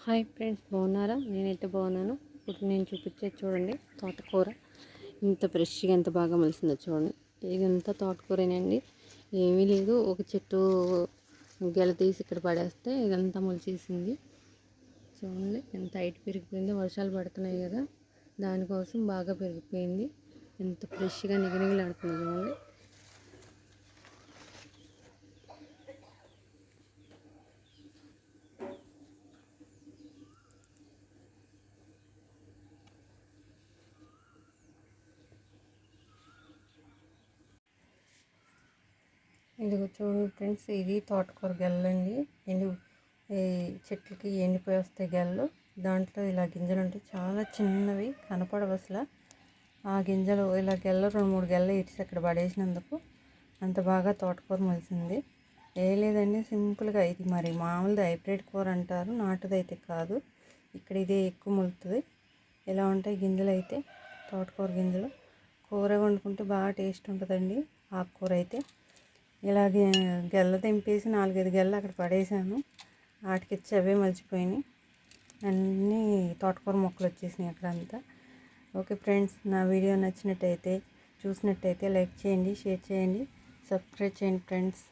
Hi friends, బాగున్నారా? నేనైతే బాగున్నాను. ఇప్పుడు నేను చూపించేది చూడండి, తోటకూర ఇంత ఫ్రెష్గా ఎంత బాగా మొలిసిందో చూడండి. ఇదంతా తోటకూరేనండి, ఏమీ లేదు. ఒక చెట్టు గెల తీసి ఇక్కడ పడేస్తే ఇదంతా మొలిచేసింది. చూడండి ఎంత హైట్ పెరిగిపోయిందో. వర్షాలు పడుతున్నాయి కదా, దానికోసం బాగా పెరిగిపోయింది. ఎంత ఫ్రెష్గా నిగనిగలాడుతుంది చూడండి. ఇదిగో చూడండి ఫ్రెండ్స్, ఇది తోటకూర గెల్లండి. ఈ చెట్లకి ఎండిపోయి వస్తాయి గెల్లు. దాంట్లో ఇలా గింజలు ఉంటాయి, చాలా చిన్నవి, కనపడవు అసలు. ఆ గింజలు ఇలా గెల్ల 2-3 గెల్ల ఇచ్చి అక్కడ పడేసినందుకు అంత బాగా తోటకూర మొలిసింది. ఏ లేదండి, సింపుల్గా. ఇది మరి మామూలుది హైబ్రిడ్ కూర అంటారు, నాటుదైతే కాదు. ఇక్కడ ఇదే ఎక్కువ మొలుతుంది. ఇలా ఉంటాయి గింజలు అయితే, తోటకూర గింజలు. కూర వండుకుంటే బాగా టేస్ట్ ఉంటుందండి ఆకుకూర అయితే. ఇలాగే గెల్ల తెంపేసి 4-5 గెల్ల అక్కడ పడేసాను. వాటికి ఇచ్చి అవే మలిచిపోయినాయి. అన్నీ తోటకూర మొక్కలు వచ్చేసినాయి అక్కడంతా. ఓకే ఫ్రెండ్స్, నా వీడియో నచ్చినట్టయితే, చూసినట్టయితే లైక్ చేయండి, షేర్ చేయండి, సబ్స్క్రైబ్ చేయండి ఫ్రెండ్స్.